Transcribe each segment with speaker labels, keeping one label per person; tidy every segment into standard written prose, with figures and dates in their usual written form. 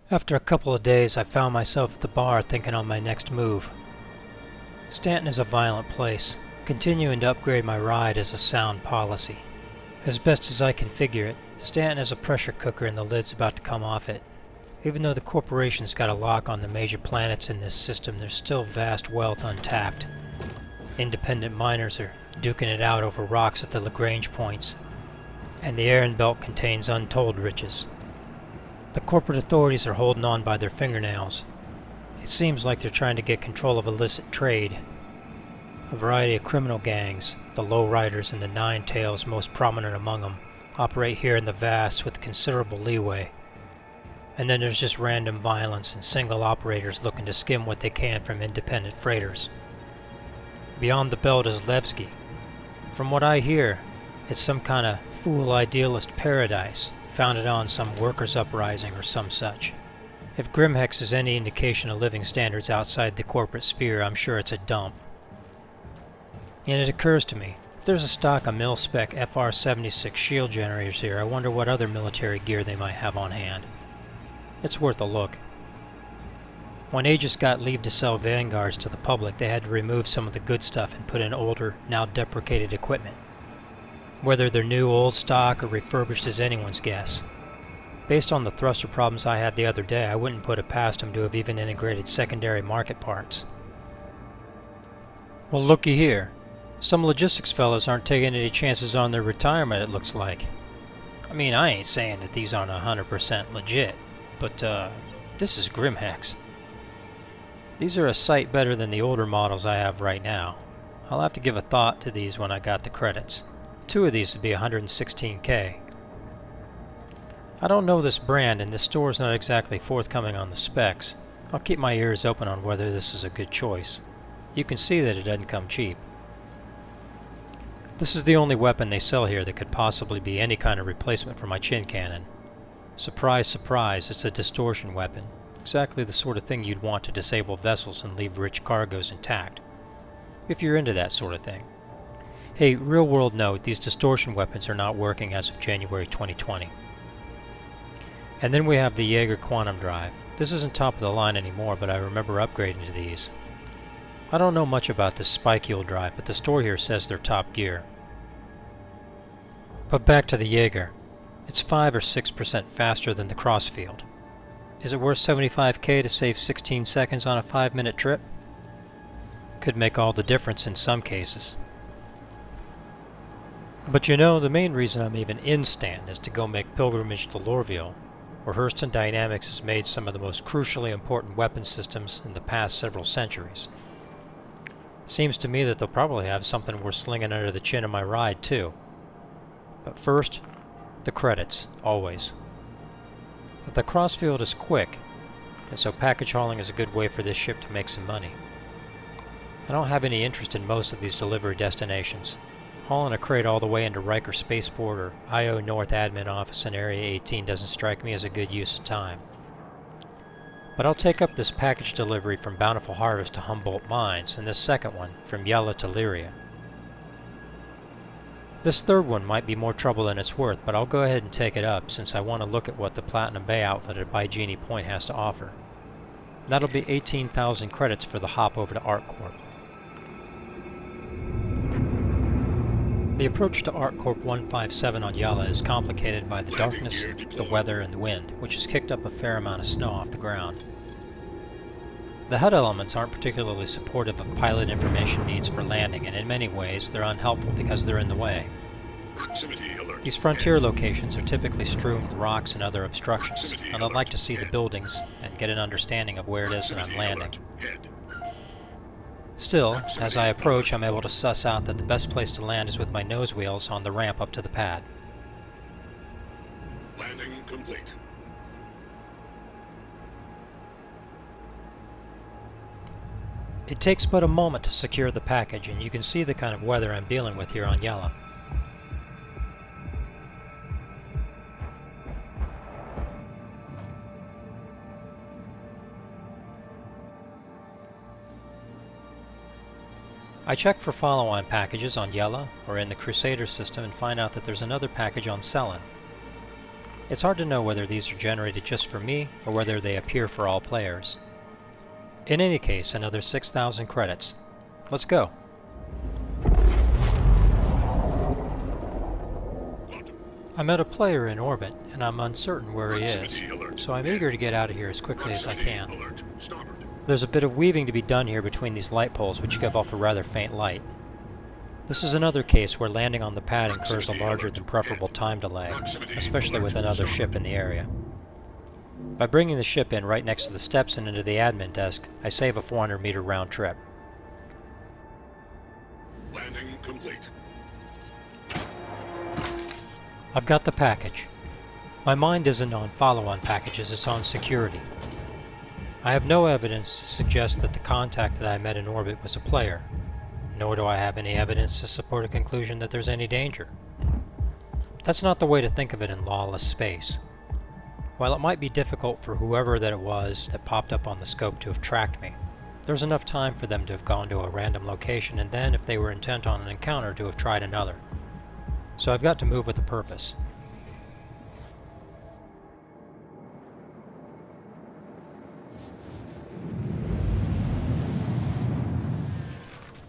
Speaker 1: After a couple of days, I found myself at the bar thinking on my next move. Stanton is a violent place. Continuing to upgrade my ride is a sound policy. As best as I can figure it, Stanton is a pressure cooker and the lid's about to come off it. Even though the corporation's got a lock on the major planets in this system, there's still vast wealth untapped. Independent miners are duking it out over rocks at the Lagrange points, and the Aaron Belt contains untold riches. The corporate authorities are holding on by their fingernails. It seems like they're trying to get control of illicit trade. A variety of criminal gangs, the lowriders and the nine tails most prominent among them, operate here in the vast with considerable leeway. And then there's just random violence and single operators looking to skim what they can from independent freighters. Beyond the belt is Levski. From what I hear, it's some kind of fool idealist paradise, founded on some workers' uprising or some such. If Grimhex is any indication of living standards outside the corporate sphere, I'm sure it's a dump. And it occurs to me, if there's a stock of mil-spec FR-76 shield generators here, I wonder what other military gear they might have on hand. It's worth a look. When Aegis got leave to sell Vanguards to the public, they had to remove some of the good stuff and put in older, now deprecated equipment. Whether they're new, old stock, or refurbished is anyone's guess. Based on the thruster problems I had the other day, I wouldn't put it past them to have even integrated secondary market parts. Well, looky here. Some logistics fellows aren't taking any chances on their retirement, it looks like. I mean, I ain't saying that these aren't 100% legit, but, this is Grimhex. These are a sight better than the older models I have right now. I'll have to give a thought to these when I got the credits. 2 of these would be 116K. I don't know this brand, and this store's not exactly forthcoming on the specs. I'll keep my ears open on whether this is a good choice. You can see that it doesn't come cheap. This is the only weapon they sell here that could possibly be any kind of replacement for my chin cannon. Surprise, surprise, it's a distortion weapon. Exactly the sort of thing you'd want to disable vessels and leave rich cargoes intact. If you're into that sort of thing. Hey, real-world note, these distortion weapons are not working as of January 2020. And then we have the Jaeger Quantum Drive. This isn't top of the line anymore, but I remember upgrading to these. I don't know much about this spike-fuel drive, but the store here says they're top gear. But back to the Jaeger. It's 5 or 6% faster than the Crossfield. Is it worth 75K to save 16 seconds on a 5-minute trip? Could make all the difference in some cases. But you know, the main reason I'm even in Stanton is to go make pilgrimage to Lorville, where Hurston Dynamics has made some of the most crucially important weapon systems in the past several centuries. Seems to me that they'll probably have something worth slinging under the chin of my ride, too. But first, the credits, always. The Crossfield is quick, and so package hauling is a good way for this ship to make some money. I don't have any interest in most of these delivery destinations. Hauling a crate all the way into Riker Spaceport or IO North Admin Office in Area 18 doesn't strike me as a good use of time. But I'll take up this package delivery from Bountiful Harvest to Humboldt Mines, and this second one from Yella to Lyria. This third one might be more trouble than it's worth, but I'll go ahead and take it up since I want to look at what the Platinum Bay outlet at Bygenie Point has to offer. That'll be 18,000 credits for the hop over to ArcCorp. The approach to ArcCorp 157 on Yalla is complicated by the darkness, the weather, and the wind, which has kicked up a fair amount of snow off the ground. The HUD elements aren't particularly supportive of pilot information needs for landing, and in many ways they're unhelpful because they're in the way. These frontier locations are typically strewn with rocks and other obstructions, and I'd like to see the buildings and get an understanding of where it is that I'm landing. Still, as I approach, I'm able to suss out that the best place to land is with my nose wheels on the ramp up to the pad.
Speaker 2: Landing complete.
Speaker 1: It takes but a moment to secure the package, and you can see the kind of weather I'm dealing with here on Yalla. I check for follow-on packages on Yella or in the Crusader system and find out that there's another package on Cellin. It's hard to know whether these are generated just for me or whether they appear for all players. In any case, another 6,000 credits. Let's go. I met a player in orbit, and I'm uncertain where he is, so I'm eager to get out of here as quickly as I can. There's a bit of weaving to be done here between these light poles, which give off a rather faint light. This is another case where landing on the pad incurs a larger than preferable time delay, especially with another ship in the area. By bringing the ship in right next to the steps and into the admin desk, I save a 400-meter round trip.
Speaker 2: Landing complete.
Speaker 1: I've got the package. My mind isn't on follow-on packages, it's on security. I have no evidence to suggest that the contact that I met in orbit was a player, nor do I have any evidence to support a conclusion that there's any danger. That's not the way to think of it in lawless space. While it might be difficult for whoever that it was that popped up on the scope to have tracked me, there's enough time for them to have gone to a random location and then, if they were intent on an encounter, to have tried another. So I've got to move with a purpose.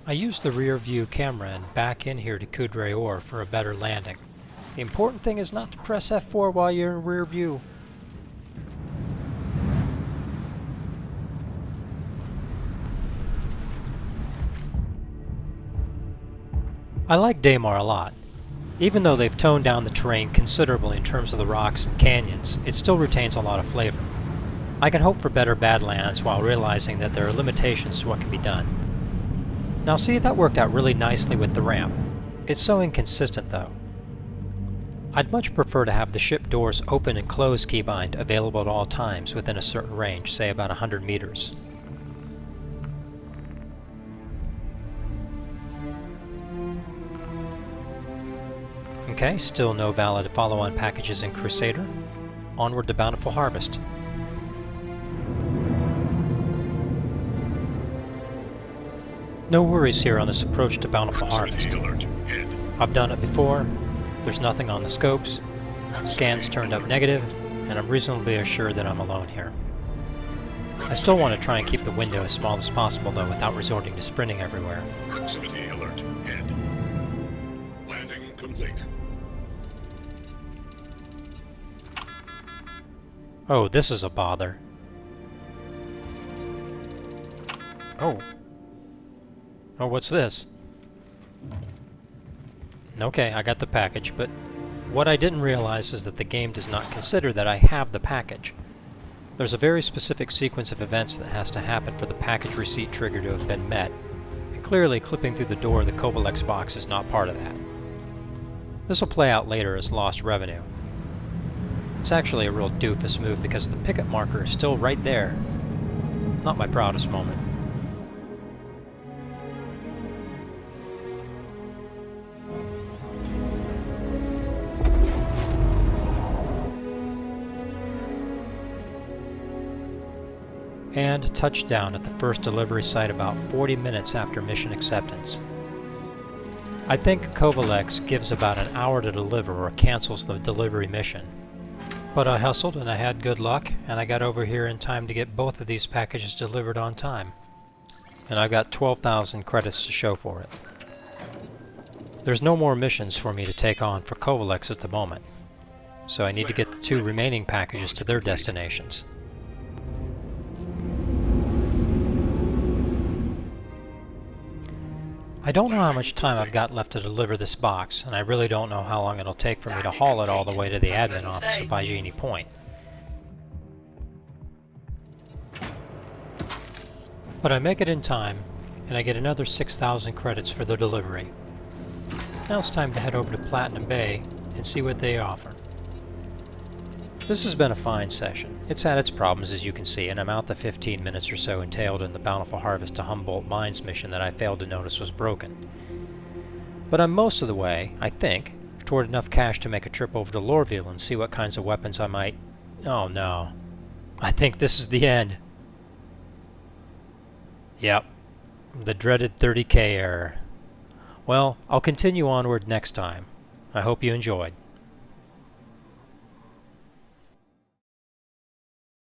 Speaker 1: I used the rear view camera and back in here to Coudray Ore for a better landing. The important thing is not to press F4 while you're in rear view. I like Daymar a lot. Even though they've toned down the terrain considerably in terms of the rocks and canyons, it still retains a lot of flavor. I can hope for better Badlands while realizing that there are limitations to what can be done. Now see, that worked out really nicely with the ramp. It's so inconsistent though. I'd much prefer to have the ship doors open and close keybind available at all times within a certain range, say about 100 meters. Okay, still no valid follow-on packages in Crusader. Onward to Bountiful Harvest. No worries here on this approach to Bountiful Harvest. I've done it before, there's nothing on the scopes, scans turned up negative, and I'm reasonably assured that I'm alone here. I still want to try and keep the window as small as possible though without resorting to sprinting everywhere.
Speaker 2: Proximity alert. Head. Landing complete.
Speaker 1: Oh, this is a bother. Oh. Oh, what's this? Okay, I got the package, but what I didn't realize is that the game does not consider that I have the package. There's a very specific sequence of events that has to happen for the package receipt trigger to have been met, and clearly clipping through the door of the Kovalex box is not part of that. This will play out later as lost revenue. It's actually a real doofus move because the picket marker is still right there. Not my proudest moment. And touchdown at the first delivery site about 40 minutes after mission acceptance. I think Kovalex gives about an hour to deliver or cancels the delivery mission. But I hustled and I had good luck, and I got over here in time to get both of these packages delivered on time. And I've got 12,000 credits to show for it. There's no more missions for me to take on for Kovalex at the moment, so I need to get the 2 remaining packages to their destinations. I don't know how much time I've got left to deliver this box, and I really don't know how long it'll take for me to haul it all the way to the admin office at Bygenie Point. But I make it in time, and I get another 6,000 credits for the delivery. Now it's time to head over to Platinum Bay and see what they offer. This has been a fine session. It's had its problems, as you can see, and I'm out the 15 minutes or so entailed in the Bountiful Harvest to Humboldt Mines mission that I failed to notice was broken. But I'm most of the way, I think, toward enough cash to make a trip over to Lorville and see what kinds of weapons I might... Oh no. I think this is the end. Yep. The dreaded 30K error. Well, I'll continue onward next time. I hope you enjoyed.